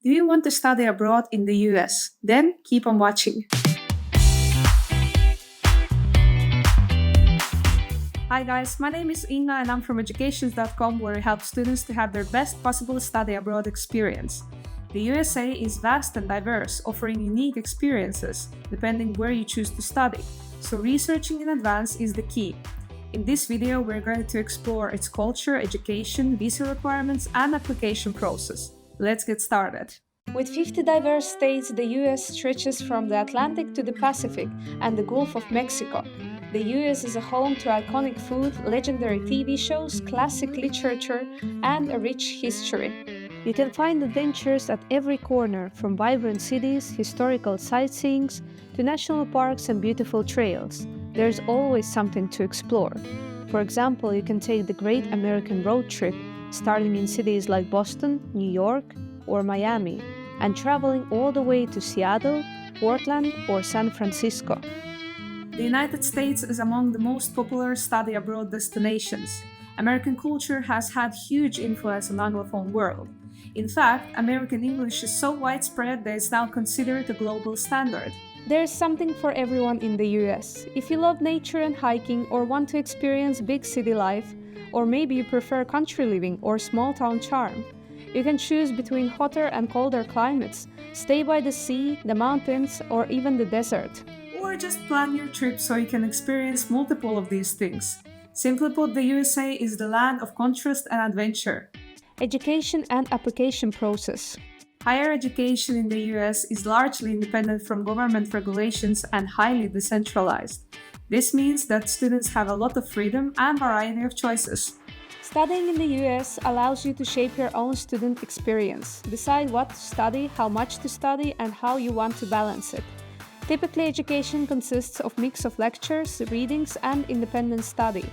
Do you want to study abroad in the US? Then keep on watching. Hi guys, my name is Inga and I'm from educations.com where we help students to have their best possible study abroad experience. The USA is vast and diverse, offering unique experiences depending where you choose to study, so researching in advance is the key. In this video, we're going to explore its culture, education, visa requirements, and application process. Let's get started. With 50 diverse states, the US stretches from the Atlantic to the Pacific and the Gulf of Mexico. The US is a home to iconic food, legendary TV shows, classic literature, and a rich history. You can find adventures at every corner, from vibrant cities, historical sightseeings, to national parks and beautiful trails. There's always something to explore. For example, you can take the Great American Road Trip, starting in cities like Boston, New York, or Miami, and traveling all the way to Seattle, Portland, or San Francisco. The United States is among the most popular study abroad destinations. American culture has had huge influence on the Anglophone world. In fact, American English is so widespread that it's now considered a global standard. There's something for everyone in the US. If you love nature and hiking or want to experience big city life, or maybe you prefer country living or small town charm, you can choose between hotter and colder climates, stay by the sea, the mountains, or even the desert. Or just plan your trip so you can experience multiple of these things. Simply put, the USA is the land of contrast and adventure. Education and application process. Higher education in the US is largely independent from government regulations and highly decentralized. This means that students have a lot of freedom and variety of choices. Studying in the US allows you to shape your own student experience, decide what to study, how much to study, and how you want to balance it. Typically, education consists of a mix of lectures, readings, and independent study.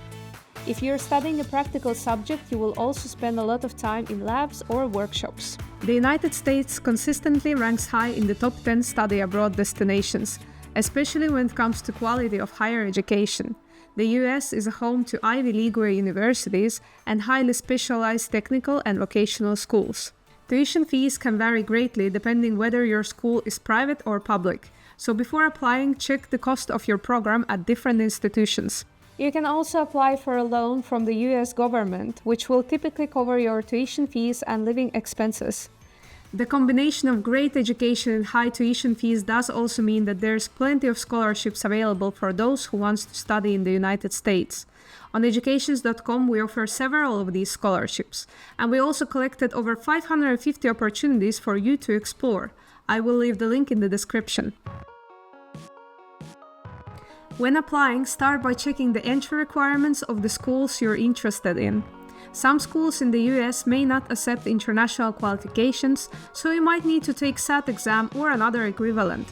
If you're studying a practical subject, you will also spend a lot of time in labs or workshops. The United States consistently ranks high in the top 10 study abroad destinations, especially when it comes to quality of higher education. The US is a home to Ivy League universities and highly specialized technical and vocational schools. Tuition fees can vary greatly depending whether your school is private or public, so before applying, check the cost of your program at different institutions. You can also apply for a loan from the US government, which will typically cover your tuition fees and living expenses. The combination of great education and high tuition fees does also mean that there's plenty of scholarships available for those who want to study in the United States. On educations.com, we offer several of these scholarships, and we also collected over 550 opportunities for you to explore. I will leave the link in the description. When applying, start by checking the entry requirements of the schools you're interested in. Some schools in the US may not accept international qualifications, so you might need to take SAT exam or another equivalent.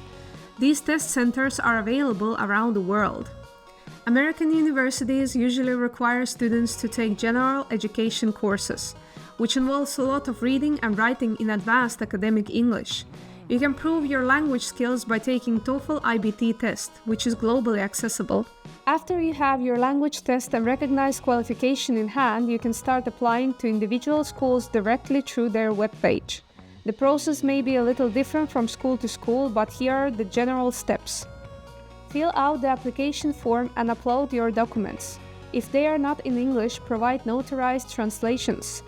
These test centers are available around the world. American universities usually require students to take general education courses, which involves a lot of reading and writing in advanced academic English. You can prove your language skills by taking TOEFL IBT test, which is globally accessible. After you have your language test and recognized qualification in hand, you can start applying to individual schools directly through their webpage. The process may be a little different from school to school, but here are the general steps. Fill out the application form and upload your documents. If they are not in English, provide notarized translations.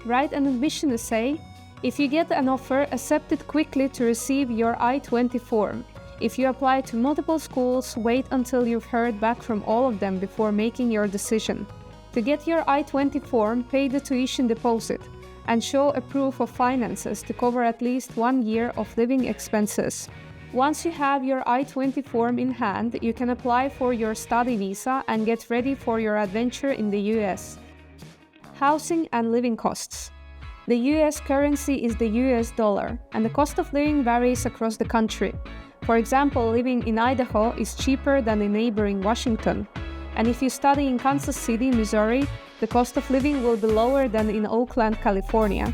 Write an admission essay. If you get an offer, accept it quickly to receive your I-20 form. If you apply to multiple schools, wait until you've heard back from all of them before making your decision. To get your I-20 form, pay the tuition deposit and show a proof of finances to cover at least 1 year of living expenses. Once you have your I-20 form in hand, you can apply for your study visa and get ready for your adventure in the US. Housing and living costs. The US currency is the US dollar, and the cost of living varies across the country. For example, living in Idaho is cheaper than in neighboring Washington. And if you study in Kansas City, Missouri, the cost of living will be lower than in Oakland, California.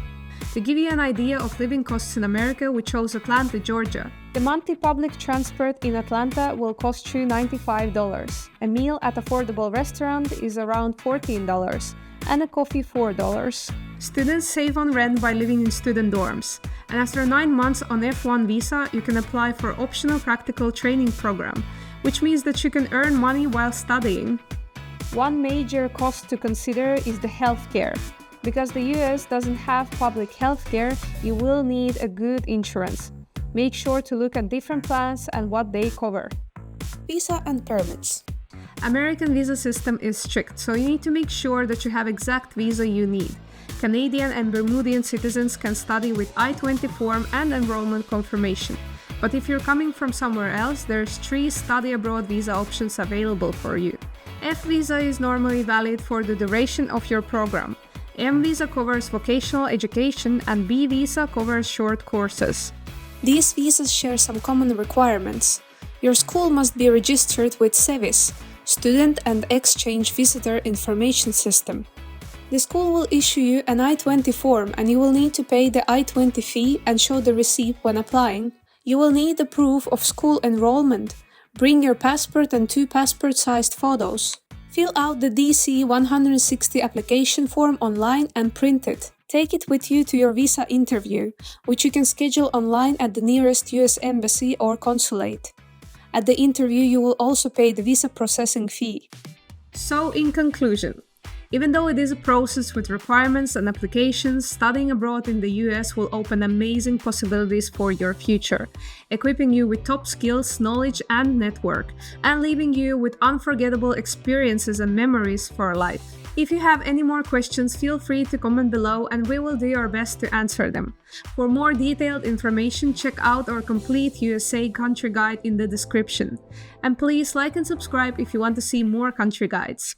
To give you an idea of living costs in America, we chose Atlanta, Georgia. The monthly public transport in Atlanta will cost you $95. A meal at affordable restaurant is around $14, and a coffee $4. Students save on rent by living in student dorms, and after 9 months on F1 visa, you can apply for optional practical training program, which means that you can earn money while studying. One major cost to consider is the healthcare. Because the US doesn't have public healthcare, you will need a good insurance. Make sure to look at different plans and what they cover. Visa and permits. American visa system is strict, so you need to make sure that you have exact visa you need. Canadian and Bermudian citizens can study with I-20 form and enrollment confirmation. But if you're coming from somewhere else, there's 3 study abroad visa options available for you. F visa is normally valid for the duration of your program. M visa covers vocational education and B visa covers short courses. These visas share some common requirements. Your school must be registered with SEVIS, Student and Exchange Visitor Information System. The school will issue you an I-20 form and you will need to pay the I-20 fee and show the receipt when applying. You will need the proof of school enrollment. Bring your passport and 2 passport-sized photos. Fill out the DC 160 application form online and print it. Take it with you to your visa interview, which you can schedule online at the nearest US embassy or consulate. At the interview, you will also pay the visa processing fee. So, in conclusion, even though it is a process with requirements and applications, studying abroad in the US will open amazing possibilities for your future, equipping you with top skills, knowledge, and network, and leaving you with unforgettable experiences and memories for life. If you have any more questions, feel free to comment below and we will do our best to answer them. For more detailed information, check out our complete USA country guide in the description. And please like and subscribe if you want to see more country guides.